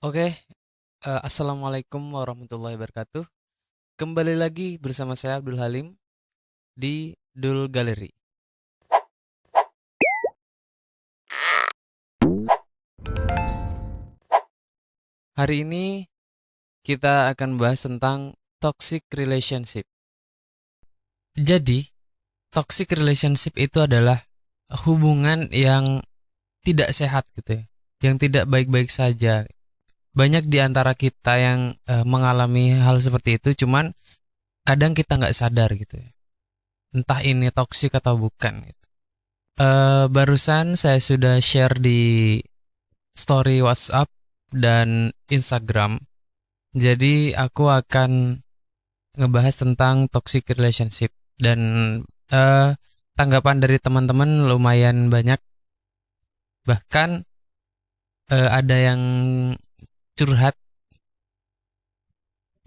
Oke, assalamualaikum warahmatullahi wabarakatuh. Kembali lagi bersama saya Abdul Halim di Dul Galeri. Hari ini kita akan bahas tentang toxic relationship. Jadi, toxic relationship itu adalah hubungan yang tidak sehat gitu ya, yang tidak baik-baik saja. Banyak di antara kita yang mengalami hal seperti itu, cuman kadang kita nggak sadar gitu ya. Entah ini toxic atau bukan gitu. Barusan saya sudah share di story WhatsApp dan Instagram. Jadi aku akan ngebahas tentang toxic relationship dan eh, tanggapan dari teman-teman lumayan banyak. Bahkan ada yang curhat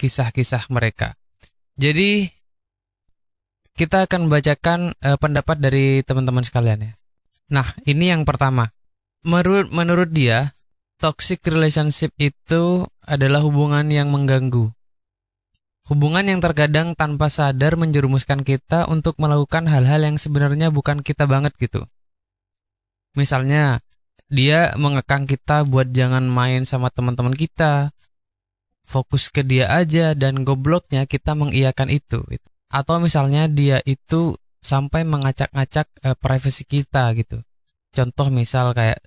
kisah-kisah mereka. Jadi kita akan membacakan pendapat dari teman-teman sekalian ya. Nah, ini yang pertama. Menurut dia, toxic relationship itu adalah hubungan yang mengganggu. Hubungan yang terkadang tanpa sadar menjerumuskan kita untuk melakukan hal-hal yang sebenarnya bukan kita banget gitu. Misalnya, dia mengekang kita buat jangan main sama teman-teman kita, fokus ke dia aja dan gobloknya kita mengiyakan itu. Gitu. Atau misalnya dia itu sampai mengacak-ngacak privasi kita gitu. Contoh misal kayak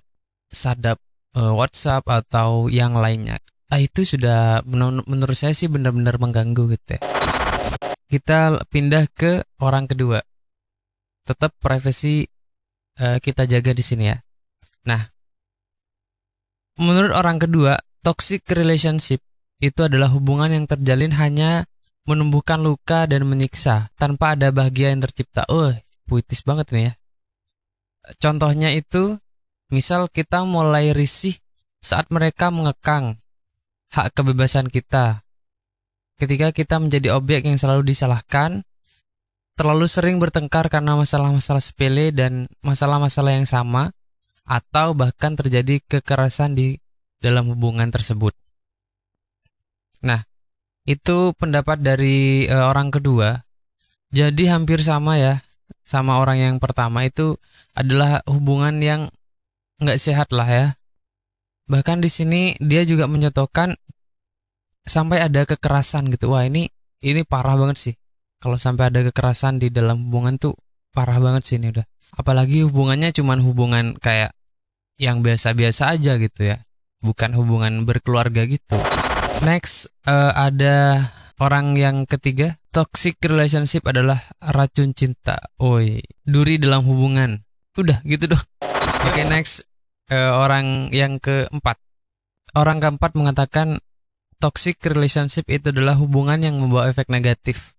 sadap WhatsApp atau yang lainnya. Itu sudah menurut saya sih benar-benar mengganggu gitu ya. Kita pindah ke orang kedua. Tetap privasi kita jaga di sini ya. Nah, menurut orang kedua, toxic relationship itu adalah hubungan yang terjalin hanya menumbuhkan luka dan menyiksa tanpa ada bahagia yang tercipta. Puitis banget nih ya. Contohnya itu, misal kita mulai risih saat mereka mengekang hak kebebasan kita. Ketika kita menjadi objek yang selalu disalahkan, terlalu sering bertengkar karena masalah-masalah sepele dan masalah-masalah yang sama, atau bahkan terjadi kekerasan di dalam hubungan tersebut. Nah, itu pendapat dari orang kedua. Jadi hampir sama ya, sama orang yang pertama itu adalah hubungan yang nggak sehat lah ya. Bahkan di sini dia juga menyatakan sampai ada kekerasan gitu. Wah, ini parah banget sih. Kalau sampai ada kekerasan di dalam hubungan tuh parah banget sih ini udah. Apalagi hubungannya cuman hubungan kayak yang biasa-biasa aja gitu ya. Bukan hubungan berkeluarga gitu. Next, ada orang yang ketiga. Toxic relationship adalah racun cinta. Duri dalam hubungan. Udah gitu dong. Oke, next, orang yang keempat. Orang keempat mengatakan toxic relationship itu adalah hubungan yang membawa efek negatif.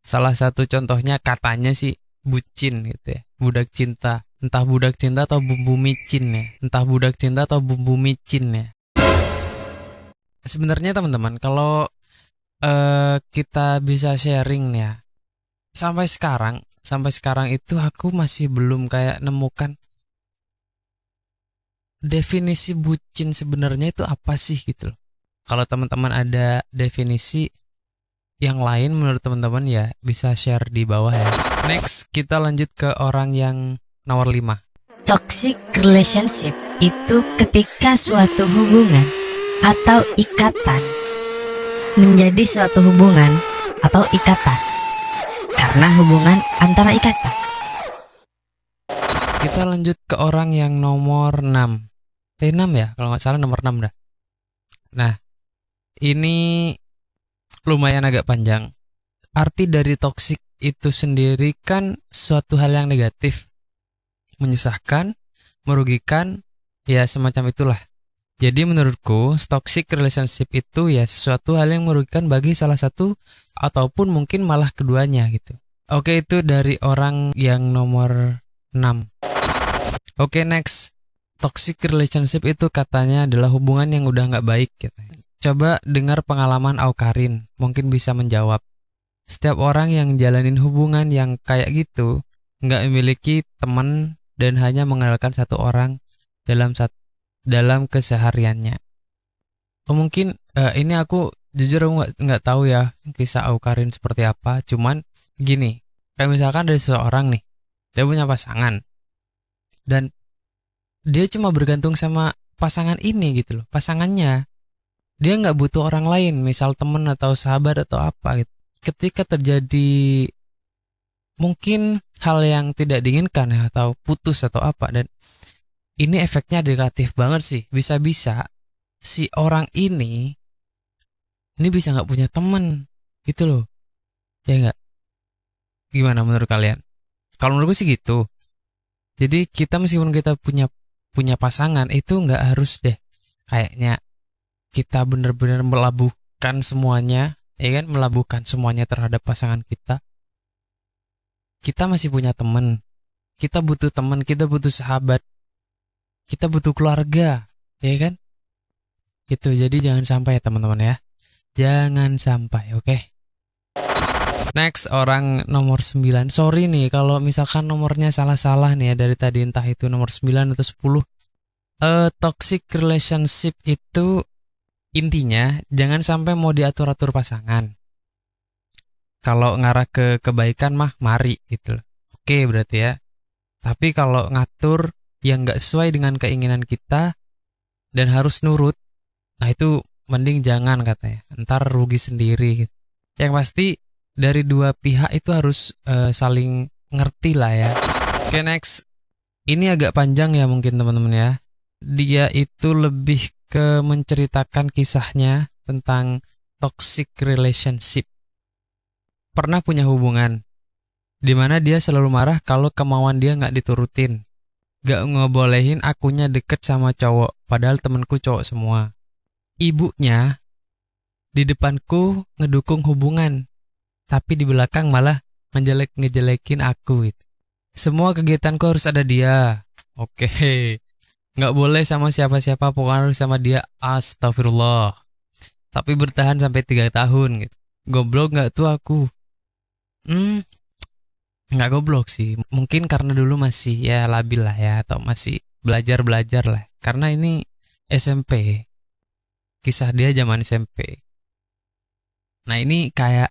Salah satu contohnya katanya sih bucin gitu ya. Budak cinta. Entah budak cinta atau bumbu micin ya. Entah budak cinta atau bumbu micin ya. Sebenarnya teman-teman, kalau kita bisa sharing nih ya. Sampai sekarang itu aku masih belum kayak nemukan definisi bucin sebenarnya itu apa sih gitu loh. Kalau teman-teman ada definisi yang lain menurut teman-teman ya bisa share di bawah ya. Next, kita lanjut ke orang yang nomor 5. Toxic relationship itu ketika suatu hubungan atau ikatan menjadi suatu hubungan atau ikatan karena hubungan antara ikatan. Kita lanjut ke orang yang nomor 6. 6 ya, kalau nggak salah nomor 6 dah. Nah, ini lumayan agak panjang. Arti dari toksik itu sendiri kan suatu hal yang negatif, menyusahkan, merugikan, ya semacam itulah. Jadi menurutku, toxic relationship itu ya sesuatu hal yang merugikan bagi salah satu ataupun mungkin malah keduanya gitu. Oke, itu dari orang yang nomor 6. Oke, next. Toxic relationship itu katanya adalah hubungan yang udah nggak baik gitu. Coba dengar pengalaman Aukarin, mungkin bisa menjawab. Setiap orang yang jalanin hubungan yang kayak gitu, nggak memiliki teman dan hanya mengandalkan satu orang dalam kesehariannya. Mungkin ini aku jujur aku nggak tahu ya kisah Aukarin seperti apa. Cuman gini, kayak misalkan dari seseorang nih, dia punya pasangan dan dia cuma bergantung sama pasangan ini gitu loh, pasangannya. Dia nggak butuh orang lain, misal temen atau sahabat atau apa gitu. Ketika terjadi mungkin hal yang tidak diinginkan ya, atau putus atau apa, dan ini efeknya negatif banget sih. Bisa-bisa si orang ini bisa nggak punya temen gitu loh, ya nggak? Gimana menurut kalian? Kalau menurutku sih gitu. Jadi kita meskipun kita punya punya pasangan itu nggak harus deh kayaknya kita benar-benar melabuhkan semuanya, ya kan, melabuhkan semuanya terhadap pasangan kita. Kita masih punya teman, kita butuh teman, kita butuh sahabat, kita butuh keluarga, ya kan? Gitu. Jadi jangan sampai ya teman-teman ya, jangan sampai. Oke. Next, orang nomor 9. Sorry nih kalau misalkan nomornya salah-salah nih ya dari tadi, entah itu nomor 9 atau 10. Toxic relationship itu intinya jangan sampai mau diatur-atur pasangan. Kalau ngarah ke kebaikan mah mari gitu loh. Oke berarti ya. Tapi kalau ngatur yang nggak sesuai dengan keinginan kita dan harus nurut, nah itu mending jangan katanya. Ntar rugi sendiri gitu. Yang pasti dari dua pihak itu harus saling ngerti lah ya. Oke, next. Ini agak panjang ya mungkin teman-teman ya. Dia itu lebih ke menceritakan kisahnya tentang toxic relationship. Pernah punya hubungan di mana dia selalu marah kalau kemauan dia nggak diturutin. Gak ngebolehin akunya deket sama cowok, padahal temenku cowok semua. Ibunya di depanku ngedukung hubungan, tapi di belakang malah ngejelekin aku gitu. Semua kegiatanku harus ada dia. Oke. Nggak boleh sama siapa-siapa, pokoknya harus sama dia. Astagfirullah. Tapi bertahan sampai 3 tahun gitu. Goblok nggak tuh aku? Nggak goblok sih. Mungkin karena dulu masih ya labil lah ya, atau masih belajar-belajar lah. Karena ini SMP. Kisah dia zaman SMP. Nah ini kayak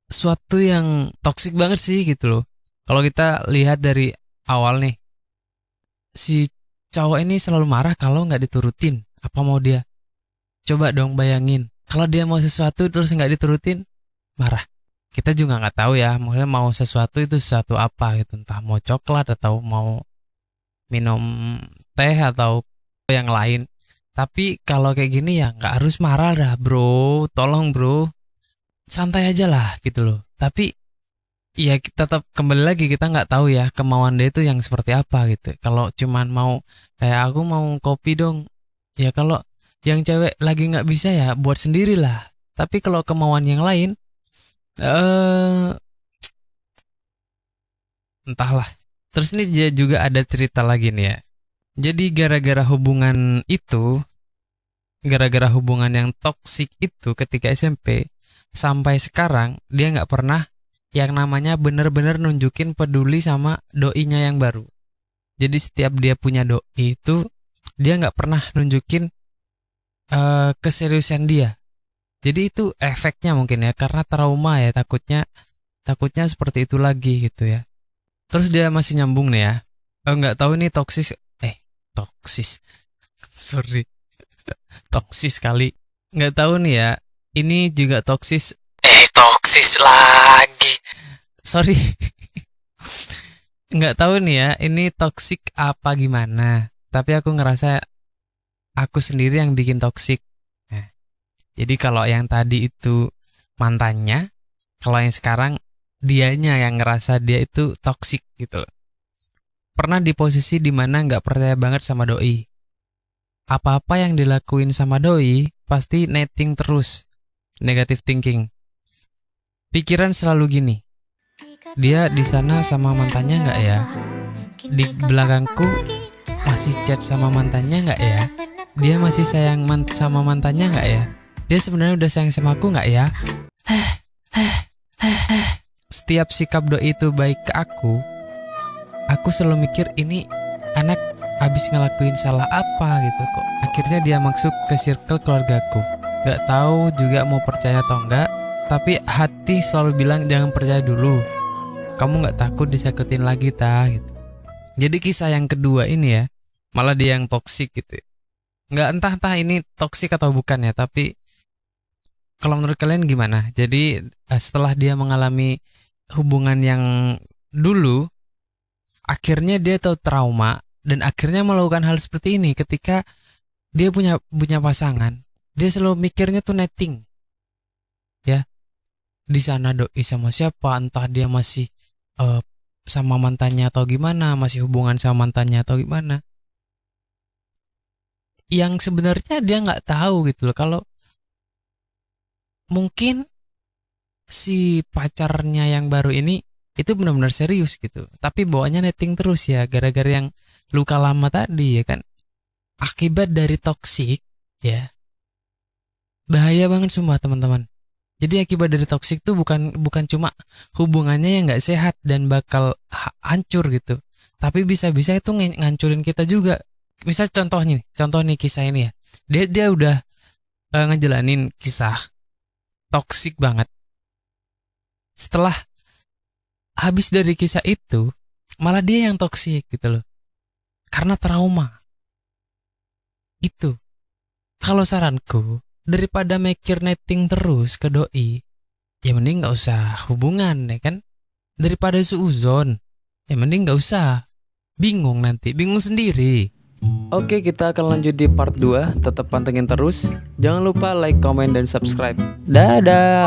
suatu yang toksik banget sih gitu loh. Kalau kita lihat dari awal nih, si cowok ini selalu marah kalau nggak diturutin. Apa mau dia? Coba dong bayangin, kalau dia mau sesuatu terus nggak diturutin, marah. Kita juga nggak tahu ya, maksudnya mau sesuatu itu sesuatu apa gitu, entah mau coklat atau mau minum teh atau yang lain. Tapi kalau kayak gini ya nggak harus marah dah bro, tolong bro, santai aja lah gitu loh. Tapi ya kita tetap kembali lagi, kita nggak tahu ya kemauan dia itu yang seperti apa gitu. Kalau cuman mau kayak aku mau kopi dong, ya kalau yang cewek lagi nggak bisa ya buat sendirilah. Tapi kalau kemauan yang lain, entahlah. Terus nih dia juga ada cerita lagi nih ya. Jadi gara-gara hubungan yang toksik itu ketika SMP sampai sekarang dia nggak pernah yang namanya bener-bener nunjukin peduli sama doinya yang baru. Jadi setiap dia punya doi itu dia nggak pernah nunjukin keseriusan dia. Jadi itu efeknya mungkin ya karena trauma ya, takutnya seperti itu lagi gitu ya. Terus dia masih nyambung nih ya. Nggak tahu nih toksis sorry toksis kali. Nggak tahu nih ya, ini juga toksis lagi, sorry. Nggak tahu nih ya ini toksik apa gimana, tapi aku ngerasa aku sendiri yang bikin toksik. Nah, jadi kalau yang tadi itu mantannya, kalau yang sekarang dianya yang ngerasa dia itu toksik gitu loh. Pernah di posisi dimana nggak percaya banget sama doi. Apa-apa yang dilakuin sama doi pasti netting terus, negative thinking. Pikiran selalu gini, dia di sana sama mantannya nggak ya? Di belakangku masih chat sama mantannya nggak ya? Dia masih sayang sama mantannya nggak ya? Dia sebenarnya udah sayang sama aku nggak ya? Setiap sikap doi itu baik ke aku selalu mikir ini anak habis ngelakuin salah apa gitu kok akhirnya dia masuk ke circle keluargaku. Gak tahu juga mau percaya atau enggak, tapi hati selalu bilang jangan percaya dulu, kamu gak takut disakitin lagi gitu. Jadi kisah yang kedua ini ya, malah dia yang toksik gitu. Nggak entah ini toksik atau bukan ya, tapi kalau menurut kalian gimana? Jadi setelah dia mengalami hubungan yang dulu, akhirnya dia tahu trauma dan akhirnya melakukan hal seperti ini. Ketika dia punya pasangan, dia selalu mikirnya tuh netting, ya. Di sana doi sama siapa? Entah dia masih sama mantannya atau gimana, masih hubungan sama mantannya atau gimana. Yang sebenarnya dia nggak tahu gitu loh, kalau mungkin si pacarnya yang baru ini itu benar-benar serius gitu, tapi bawaannya netting terus ya, gara-gara yang luka lama tadi ya kan. Akibat dari toksik ya, bahaya banget semua teman-teman. Jadi akibat dari toksik tuh bukan cuma hubungannya yang nggak sehat dan bakal hancur gitu, tapi bisa-bisa itu ngancurin kita juga. Misal contoh nih kisah ini ya, dia udah ngejalanin kisah toksik banget. Setelah habis dari kisah itu, malah dia yang toksik gitu loh, karena trauma itu. Kalau saranku, daripada mikir netting terus ke doi, ya mending nggak usah hubungan ya kan. Daripada suuzon, ya mending nggak usah. Bingung sendiri. Oke, kita akan lanjut di part 2. Tetap pantengin terus. Jangan lupa like, comment, dan subscribe. Dadah.